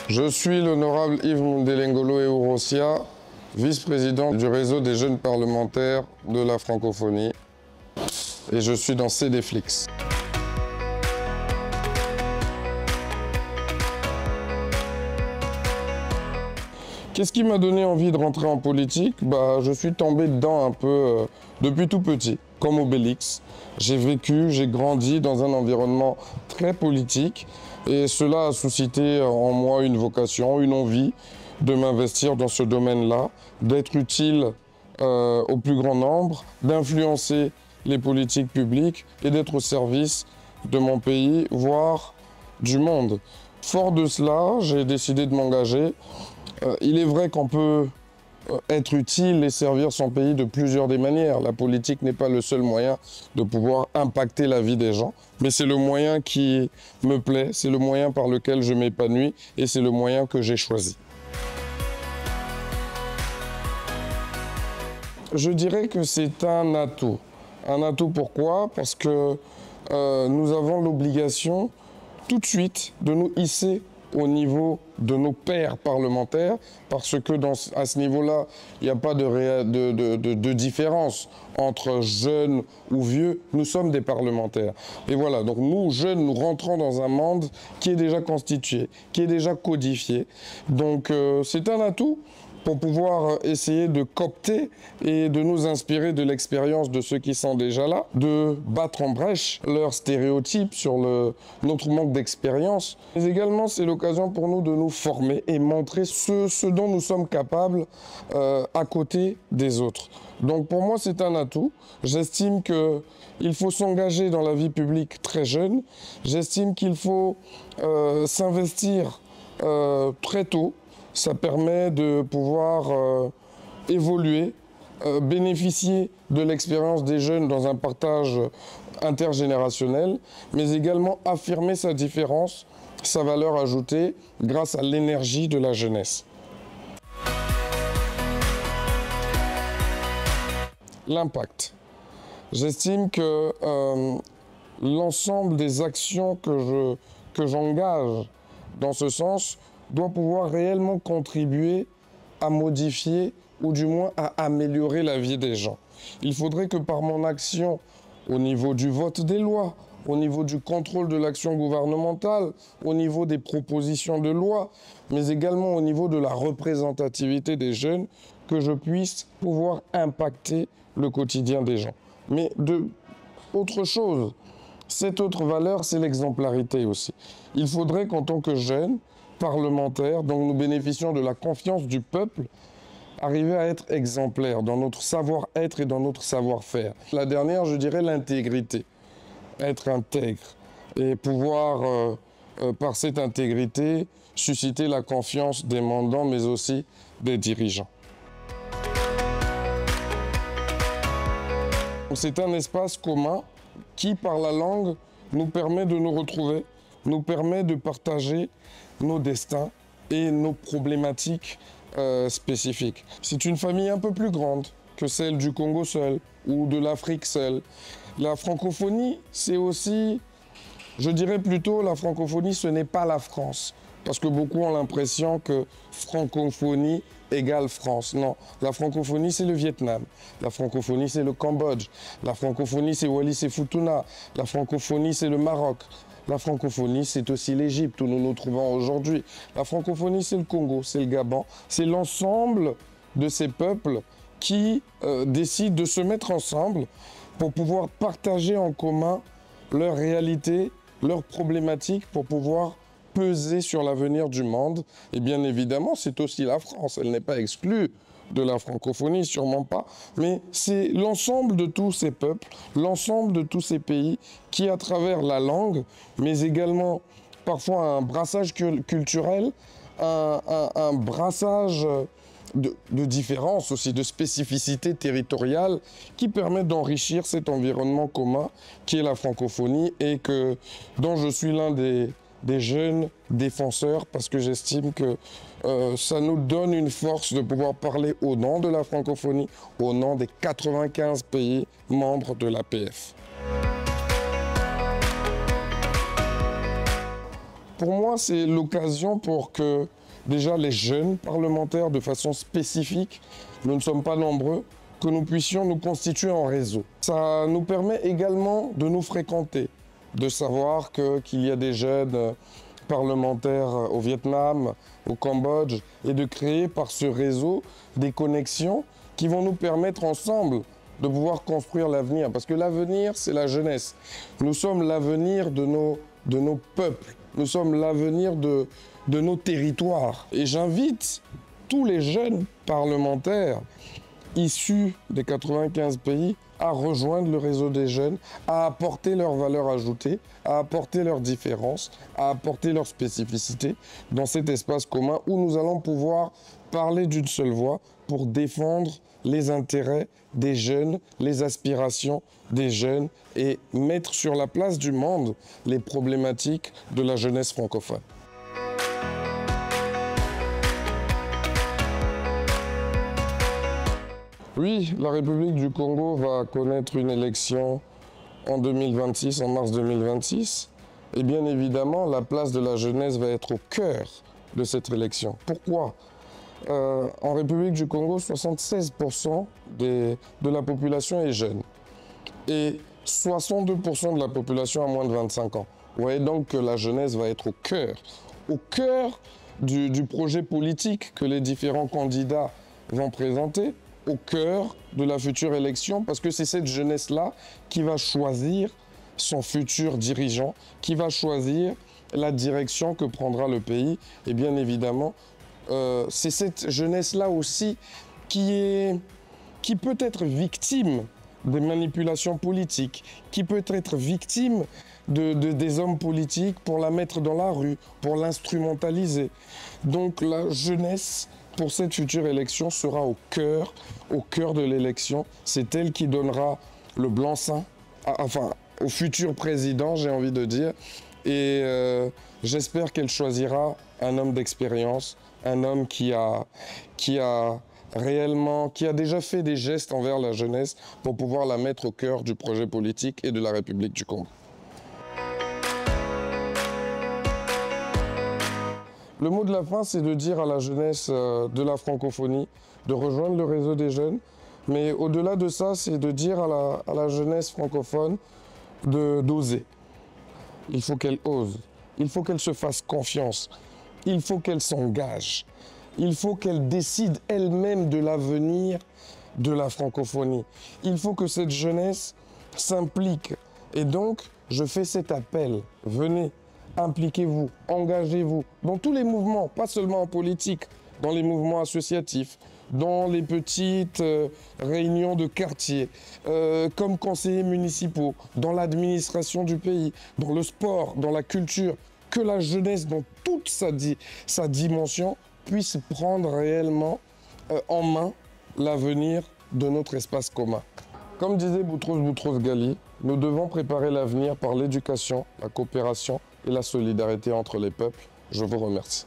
Je suis l'honorable Yves Mundelengolo Eurosia, vice-président du réseau des jeunes parlementaires de la francophonie, et je suis dans CDFlix. Qu'est-ce qui m'a donné envie de rentrer en politique? Je suis tombé dedans un peu depuis tout petit, comme Obélix. J'ai vécu, j'ai grandi dans un environnement très politique et cela a suscité en moi une vocation, une envie de m'investir dans ce domaine-là, d'être utile au plus grand nombre, d'influencer les politiques publiques et d'être au service de mon pays, voire du monde. Fort de cela, j'ai décidé de m'engager. Il est vrai qu'on peut être utile et servir son pays de plusieurs des manières. La politique n'est pas le seul moyen de pouvoir impacter la vie des gens, mais c'est le moyen qui me plaît, c'est le moyen par lequel je m'épanouis et c'est le moyen que j'ai choisi. Je dirais que c'est un atout. Un atout pourquoi? Parce que nous avons l'obligation tout de suite de nous hisser au niveau de nos pairs parlementaires, parce que à ce niveau-là, il n'y a pas de différence entre jeunes ou vieux. Nous sommes des parlementaires. Et voilà, donc nous, jeunes, nous rentrons dans un monde qui est déjà constitué, qui est déjà codifié. Donc c'est un atout pour pouvoir essayer de coopter et de nous inspirer de l'expérience de ceux qui sont déjà là, de battre en brèche leurs stéréotypes sur notre manque d'expérience. Mais également, c'est l'occasion pour nous de nous former et montrer ce dont nous sommes capables à côté des autres. Donc pour moi, c'est un atout. J'estime qu'il faut s'engager dans la vie publique très jeune. J'estime qu'il faut s'investir très tôt. Ça permet de pouvoir évoluer, bénéficier de l'expérience des jeunes dans un partage intergénérationnel, mais également affirmer sa différence, sa valeur ajoutée grâce à l'énergie de la jeunesse. L'impact. J'estime que l'ensemble des actions que j'engage dans ce sens doit pouvoir réellement contribuer à modifier ou du moins à améliorer la vie des gens. Il faudrait que par mon action au niveau du vote des lois, au niveau du contrôle de l'action gouvernementale, au niveau des propositions de loi, mais également au niveau de la représentativité des jeunes, que je puisse pouvoir impacter le quotidien des gens. Mais autre chose, cette autre valeur, c'est l'exemplarité aussi. Il faudrait qu'en tant que jeunes, parlementaires, dont nous bénéficions de la confiance du peuple, arriver à être exemplaires dans notre savoir-être et dans notre savoir-faire. La dernière, je dirais l'intégrité. Être intègre et pouvoir, par cette intégrité, susciter la confiance des mandants, mais aussi des dirigeants. C'est un espace commun qui, par la langue, nous permet de nous retrouver, nous permet de partager nos destins et nos problématiques spécifiques. C'est une famille un peu plus grande que celle du Congo seul ou de l'Afrique seule. La francophonie, c'est aussi, je dirais plutôt, la francophonie, ce n'est pas la France. Parce que beaucoup ont l'impression que francophonie égale France. Non, la francophonie, c'est le Vietnam. La francophonie, c'est le Cambodge. La francophonie, c'est Wallis et Futuna. La francophonie, c'est le Maroc. La francophonie, c'est aussi l'Égypte où nous nous trouvons aujourd'hui. La francophonie, c'est le Congo, c'est le Gabon. C'est l'ensemble de ces peuples qui décident de se mettre ensemble pour pouvoir partager en commun leur réalité, leurs problématiques, pour pouvoir peser sur l'avenir du monde. Et bien évidemment, c'est aussi la France. Elle n'est pas exclue de la francophonie, sûrement pas, mais c'est l'ensemble de tous ces peuples, l'ensemble de tous ces pays qui, à travers la langue, mais également parfois un brassage culturel, un brassage de différences aussi, de spécificités territoriales qui permettent d'enrichir cet environnement commun qui est la francophonie et dont je suis l'un des jeunes défenseurs parce que j'estime que ça nous donne une force de pouvoir parler au nom de la francophonie, au nom des 95 pays membres de l'APF. Pour moi, c'est l'occasion pour que déjà les jeunes parlementaires, de façon spécifique, nous ne sommes pas nombreux, que nous puissions nous constituer en réseau. Ça nous permet également de nous fréquenter, de savoir qu'il y a des jeunes parlementaires au Vietnam, au Cambodge, et de créer par ce réseau des connexions qui vont nous permettre ensemble de pouvoir construire l'avenir. Parce que l'avenir, c'est la jeunesse. Nous sommes l'avenir de nos peuples. Nous sommes l'avenir de nos territoires. Et j'invite tous les jeunes parlementaires issus des 95 pays à rejoindre le réseau des jeunes, à apporter leur valeur ajoutée, à apporter leurs différences, à apporter leurs spécificités dans cet espace commun où nous allons pouvoir parler d'une seule voix pour défendre les intérêts des jeunes, les aspirations des jeunes et mettre sur la place du monde les problématiques de la jeunesse francophone. Oui, la République du Congo va connaître une élection en 2026, en mars 2026. Et bien évidemment, la place de la jeunesse va être au cœur de cette élection. Pourquoi ? En République du Congo, 76% de la population est jeune. Et 62% de la population a moins de 25 ans. Vous voyez donc que la jeunesse va être au cœur du projet politique que les différents candidats vont présenter, au cœur de la future élection, parce que c'est cette jeunesse-là qui va choisir son futur dirigeant, qui va choisir la direction que prendra le pays. Et bien évidemment, c'est cette jeunesse-là aussi qui peut être victime des manipulations politiques, qui peut être victime des hommes politiques pour la mettre dans la rue, pour l'instrumentaliser. Donc la jeunesse, pour cette future élection, sera au cœur de l'élection. C'est elle qui donnera le blanc-seing, au futur président, j'ai envie de dire. Et j'espère qu'elle choisira un homme d'expérience, un homme qui a déjà fait des gestes envers la jeunesse pour pouvoir la mettre au cœur du projet politique et de la République du Congo. Le mot de la fin, c'est de dire à la jeunesse de la francophonie de rejoindre le réseau des jeunes. Mais au-delà de ça, c'est de dire à la jeunesse francophone d'oser. Il faut qu'elle ose. Il faut qu'elle se fasse confiance. Il faut qu'elle s'engage. Il faut qu'elle décide elle-même de l'avenir de la francophonie. Il faut que cette jeunesse s'implique. Et donc, je fais cet appel. Venez. Impliquez-vous, engagez-vous dans tous les mouvements, pas seulement en politique, dans les mouvements associatifs, dans les petites réunions de quartier, comme conseillers municipaux, dans l'administration du pays, dans le sport, dans la culture, que la jeunesse, dans toute sa dimension, puisse prendre réellement en main l'avenir de notre espace commun. Comme disait Boutros Boutros-Ghali, nous devons préparer l'avenir par l'éducation, la coopération et la solidarité entre les peuples. Je vous remercie.